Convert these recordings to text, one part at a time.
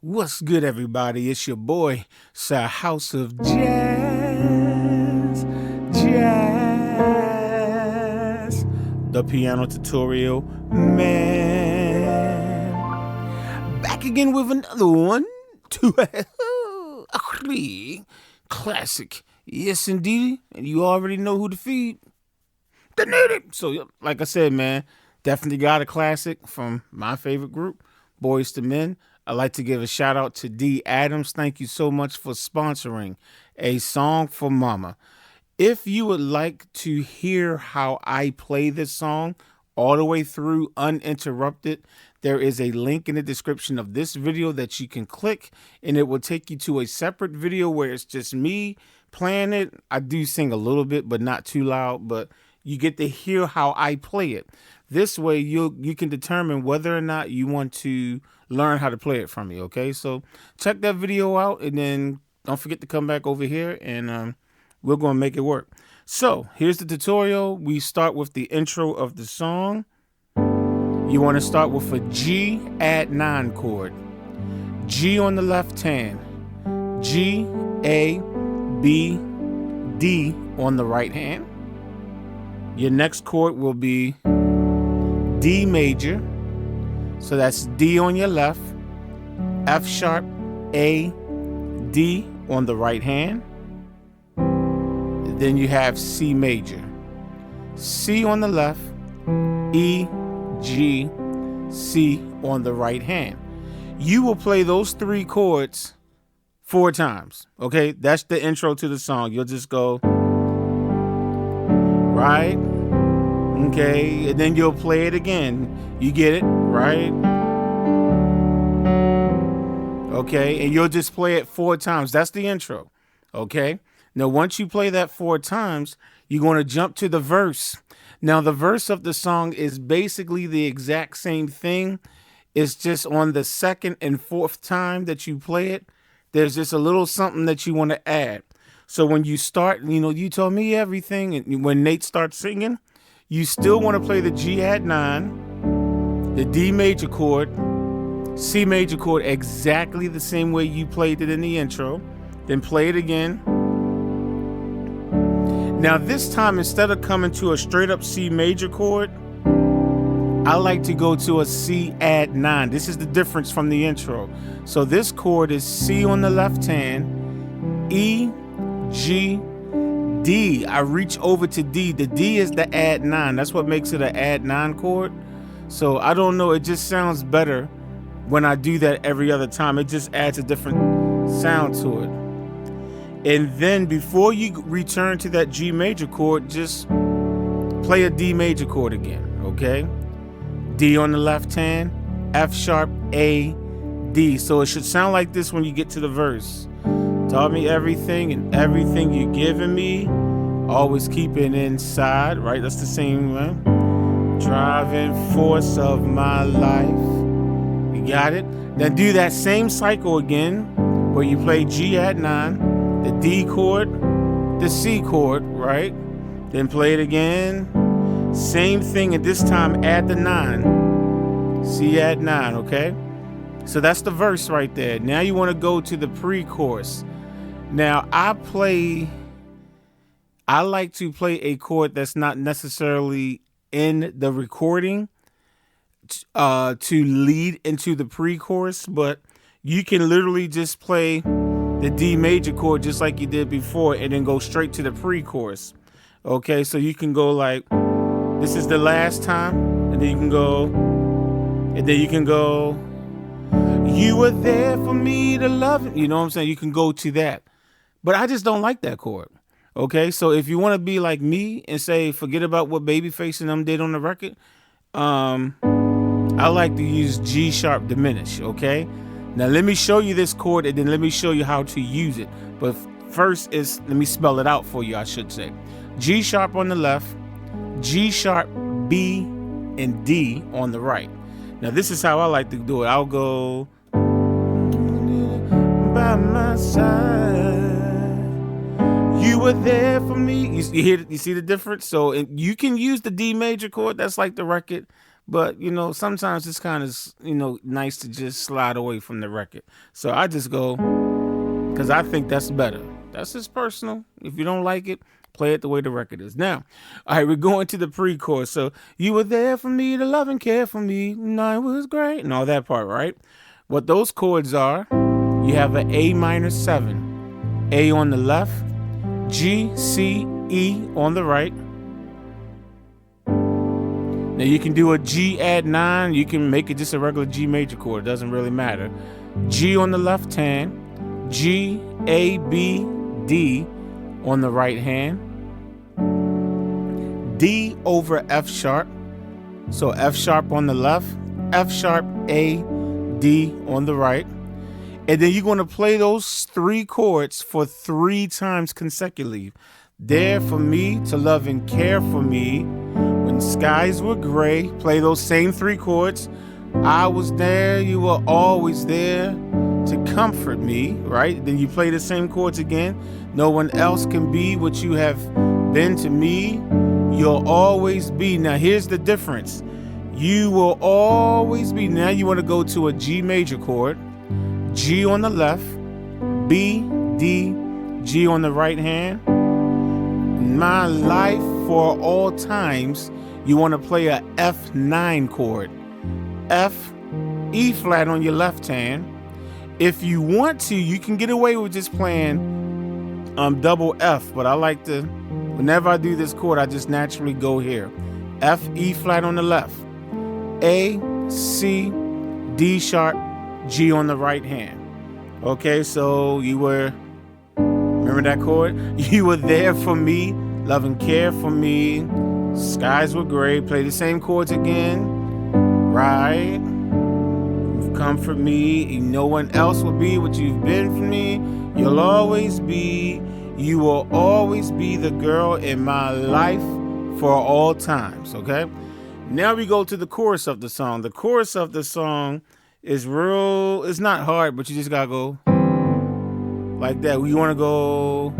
What's good, everybody? It's your boy, Sir House of Jazz. Jazz. The piano tutorial man. Back again with another one. Classic. Yes, indeed. And you already know who to feed. The native. So, like I said, man, definitely got a classic from my favorite group, Boyz II Men. I'd like to give a shout out to D. Adams. Thank you so much for sponsoring A Song for Mama. If you would like to hear how I play this song all the way through uninterrupted, there is a link in the description of this video that you can click, and it will take you to a separate video where it's just me playing it. I do sing a little bit, but not too loud, but you get to hear how I play it. This way you can determine whether or not you want to learn how to play it from me, okay? So check that video out, and then don't forget to come back over here, and we're going to make it work. So here's the tutorial. We start with the intro of the song. You want to start with a G add 9 chord. G on the left hand. G, A, B, D on the right hand. Your next chord will be D major. So that's D on your left, F sharp, A, D on the right hand. Then you have C major, C on the left, E, G, C on the right hand. You will play those 3 chords 4 times, okay? That's the intro to the song. You'll just go, right? Okay, and then you'll play it again. You get it, right? Okay, and you'll just play it 4 times. That's the intro, okay? Now, once you play that 4 times, you're going to jump to the verse. Now, the verse of the song is basically the exact same thing. It's just on the 2nd and 4th time that you play it, there's just a little something that you want to add. So when you start, you told me everything, and when Nate starts singing, you still want to play the G add 9, the D major chord, C major chord exactly the same way you played it in the intro, then play it again. Now this time, instead of coming to a straight up C major chord, I like to go to a C add 9. This is the difference from the intro. So this chord is C on the left hand, E, G, D. I reach over to D. The D is the add 9. That's what makes it an add 9 chord. So I don't know, it just sounds better when I do that every other time. It just adds a different sound to it. And then before you return to that G major chord, just play a D major chord again, okay? D on the left hand, F sharp, A, D. So it should sound like this when you get to the verse. Taught me everything, and everything you given me, always keep it inside, right? That's the same one. Driving force of my life. You got it? Then do that same cycle again, where you play G add 9, the D chord, the C chord, right? Then play it again. Same thing, and this time add the 9. C add 9, okay? So that's the verse right there. Now you want to go to the pre-chorus. Now I like to play a chord that's not necessarily in the recording to lead into the pre-chorus, but you can literally just play the D major chord just like you did before and then go straight to the pre-chorus. Okay, so you can go like, this is the last time, and then you can go, you were there for me to love it. You know what I'm saying? You can go to that. But I just don't like that chord. Okay, so if you want to be like me and say, forget about what Babyface and them did on the record, I like to use G sharp diminish, okay? Now let me show you this chord, and then let me show you how to use it. But first let me spell it out for you, I should say. G sharp on the left, G sharp, B, and D on the right. Now this is how I like to do it. I'll go by my side. You were there for me. You see the difference? So you can use the D major chord. That's like the record. But, sometimes it's kind of, nice to just slide away from the record. So I just go, because I think that's better. That's just personal. If you don't like it, play it the way the record is. Now, all right, we're going to the pre-chorus. So, you were there for me to love and care for me. And I was great. And all that part, right? What those chords are, you have an A minor 7. A on the left. G, C, E on the right. Now you can do a G add 9. You can make it just a regular G major chord. It doesn't really matter. G on the left hand. G, A, B, D on the right hand. D over F sharp. So F sharp on the left. F sharp, A, D on the right. And then you're going to play those 3 chords for 3 times consecutively. There for me, to love and care for me. When skies were gray, play those same 3 chords. I was there, you were always there to comfort me, right? Then you play the same chords again. No one else can be what you have been to me. You'll always be. Now here's the difference. You will always be. Now you want to go to a G major chord. G on the left, B, D, G on the right hand. My life for all times, you want to play a F9 chord. F, E flat on your left hand. If you want to, you can get away with just playing double F, but I like to, whenever I do this chord, I just naturally go here. F, E flat on the left. A, C, D sharp, G on the right hand. Okay, so remember that chord? You were there for me, love and care for me. Skies were gray. Play the same chords again. Right. You've comfort me. No one else will be what you've been for me. You'll always be. You will always be the girl in my life for all times. Okay. Now we go to the chorus of the song. The chorus of the song is it's not hard, but you just gotta go like that. You want to go.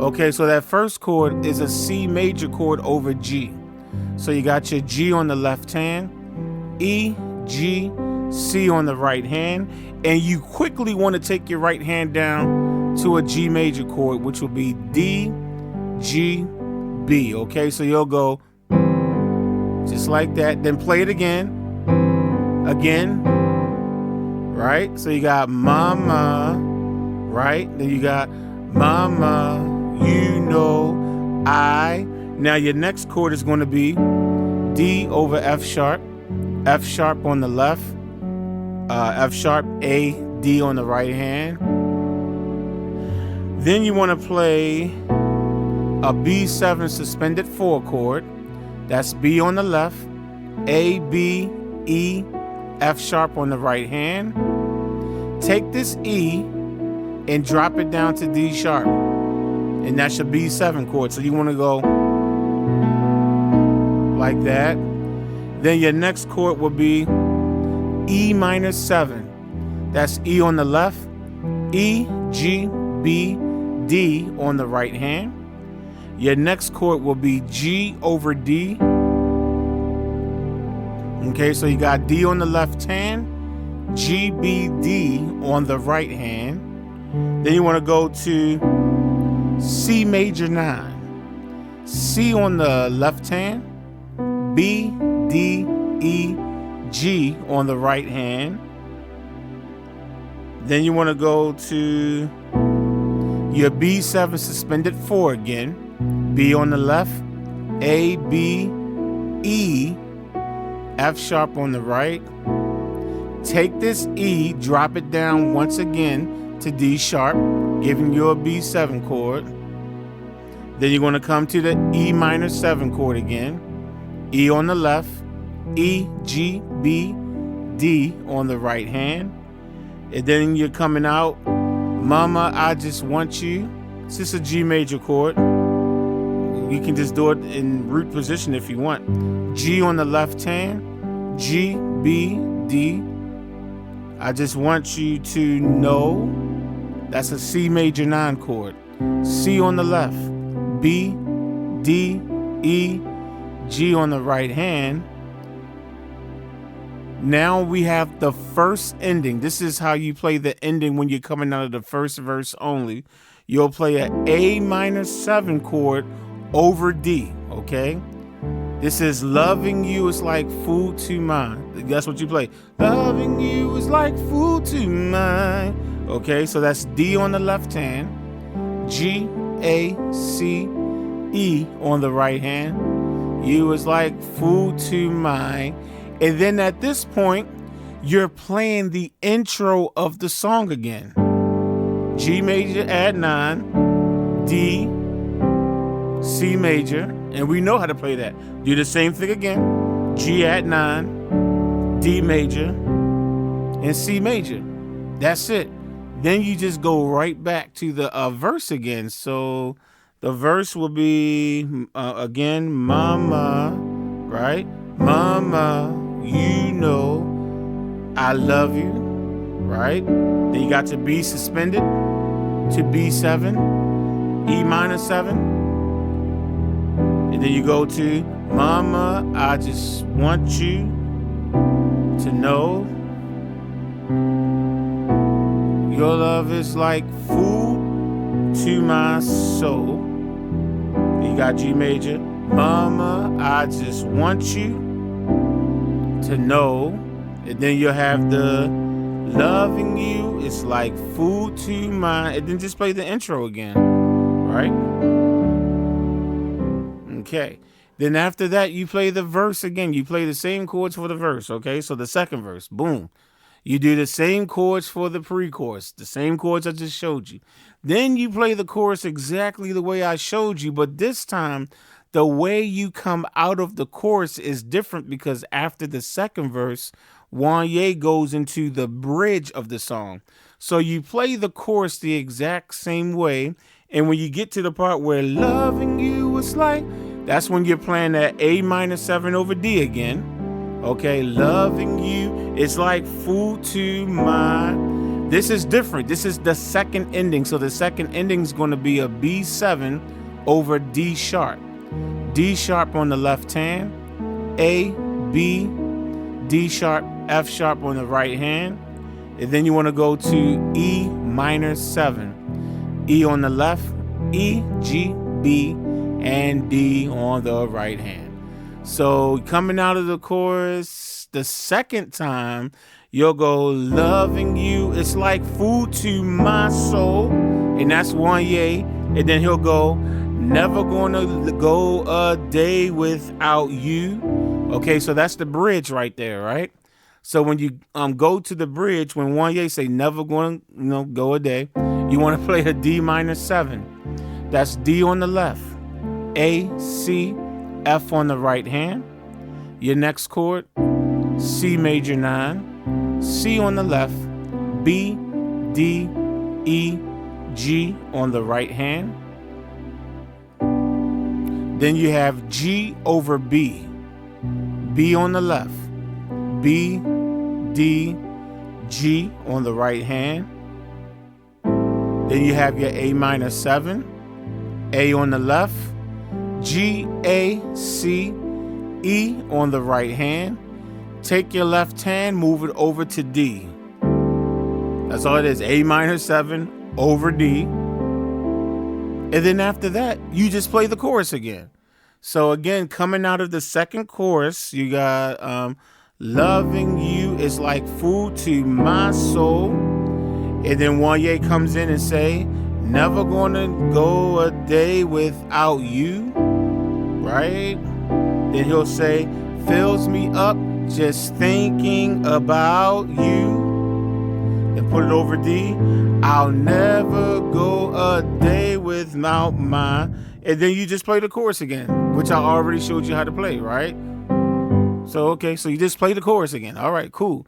Okay, so that first chord is a C major chord over G. So you got your G on the left hand, E, G, C on the right hand, and you quickly want to take your right hand down to a G major chord, which will be D, G, B. Okay, so you'll go just like that. Then play it again, right? So you got mama, right? Then you got mama. Now your next chord is going to be D over F sharp on the left, F sharp, A, D on the right hand. Then you want to play a B7 suspended 4 chord. That's B on the left, A, B, E, F sharp on the right hand. Take this E and drop it down to D sharp. And that's your B7 chord. So you want to go like that. Then your next chord will be E minor 7. That's E on the left, E, G, B, D on the right hand. Your next chord will be G over D. Okay, so you got D on the left hand, G, B, D on the right hand. Then you want to go to C major 9. C on the left hand, B, D, E, G on the right hand. Then you want to go to your B7 suspended 4 again. B on the left, A, B, E, F sharp on the right. Take this E, drop it down once again to D sharp, giving you a B7 chord. Then you're going to come to the E minor 7 chord again. E on the left, E, G, B, D on the right hand. And then you're coming out, Mama, I Just Want You. It's just a G major chord. You can just do it in root position if you want. G on the left hand, G, B, D. I just want you to know. That's a C major 9 chord. C on the left, B, D, E, G on the right hand. Now we have the first ending. This is how you play the ending when you're coming out of the first verse only. You'll play an A minor 7 chord over D, okay? This is loving you is like food to mine. That's what you play. Loving you is like food to mine. Okay, so that's D on the left hand, G, A, C, E on the right hand. You is like food to mine. And then at this point, you're playing the intro of the song again. G major add 9, D, C major, and we know how to play that. Do the same thing again. G add 9, D major, and C major. That's it. Then you just go right back to the verse again. So the verse will be, again, mama, right? Mama, you know I love you, right? Then you got to B suspended to B7, E minor 7. And then you go to mama, I just want you to know your love is like food to my soul. You got G major. Mama, I just want you to know. And then you'll have the loving you is like food to my. And then just play the intro again, right? Okay. Then after that, you play the verse again. You play the same chords for the verse, okay? So the second verse, boom. You do the same chords for the pre-chorus, the same chords I just showed you. Then you play the chorus exactly the way I showed you, but this time, the way you come out of the chorus is different because after the second verse, Wanye goes into the bridge of the song. So you play the chorus the exact same way, and when you get to the part where loving you is like, that's when you're playing that A minor 7 over D again. Okay, loving you is like food to my. This is different. This is the second ending. So the second ending is going to be a B7 over D sharp. D sharp on the left hand, A, B, D sharp, F sharp on the right hand. And then you want to go to E minor 7. E on the left, E, G, B, and D on the right hand. So coming out of the chorus, the second time, you'll go, loving you, it's like food to my soul. And that's Wanye. And then he'll go, never gonna go a day without you. Okay, so that's the bridge right there, right? So when you go to the bridge, when Wanye say never gonna go a day, you want to play a D minor 7. That's D on the left, A, C, F on the right hand. Your next chord, C major 9, C on the left, B, D, E, G on the right hand. Then you have G over B, B on the left, B, D, G on the right hand. Then you have your A minor 7, A on the left, G, A, C, E on the right hand. Take your left hand, move it over to D. That's all it is, A minor 7 over D. And then after that, you just play the chorus again. So again, coming out of the second chorus, you got loving you is like food to my soul. And then Wanye comes in and say, never gonna go a day without you, right? Then he'll say, fills me up just thinking about you. Then put it over D. I'll never go a day without mine. And then you just play the chorus again, which I already showed you how to play, right? So, okay, so you just play the chorus again. All right, cool.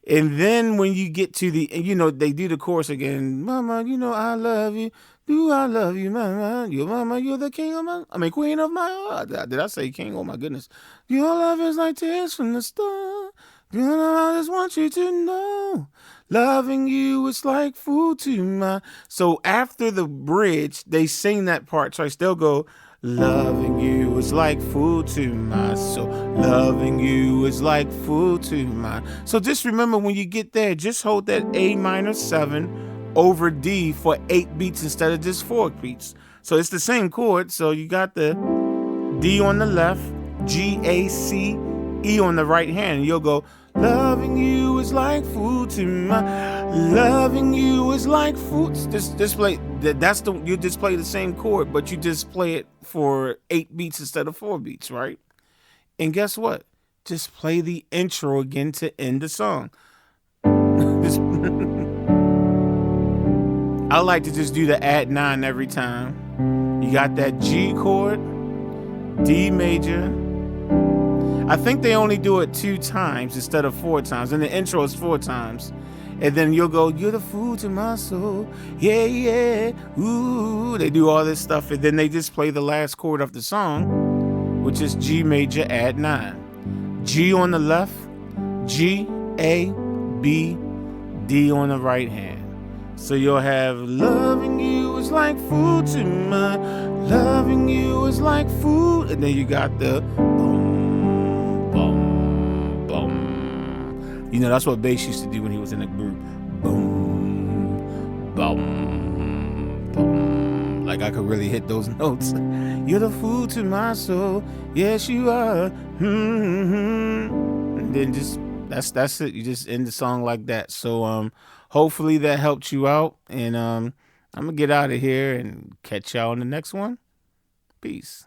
And then when you get to the, they do the chorus again. Mama, I love you. Do I love you, mama? Mama, you're the king of queen of my heart. Did I say king? Oh, my goodness. Your love is like tears from the start. I just want you to know. Loving you is like food to my. So after the bridge, they sing that part twice. They'll go, Loving you is like food to my soul. Loving you is like food to my. So just remember when you get there, just hold that A minor 7 over D for 8 beats instead of just 4 beats. So it's the same chord. So you got the D on the left, G, A, C, E on the right hand. You'll go, loving you is like food to my, loving you is like food. Just play, you just play the same chord, but you just play it for 8 beats instead of 4 beats, right? And guess what? Just play the intro again to end the song. I like to just do the add 9 every time. You got that G chord, D major. I think they only do it 2 times instead of 4 times. And the intro is 4 times. And then you'll go, you're the food to my soul. Yeah, yeah. Ooh. They do all this stuff. And then they just play the last chord of the song, which is G major add 9. G on the left, G, A, B, D on the right hand. So you'll have loving you is like food to my, loving you is like food. And then you got the boom, boom, boom. You know, that's what bass used to do when he was in a group. Boom, boom, boom. Like I could really hit those notes. You're the food to my soul. Yes, you are. And then just, that's it. You just end the song like that. So, hopefully that helped you out. And I'm going to get out of here and catch y'all on the next one. Peace.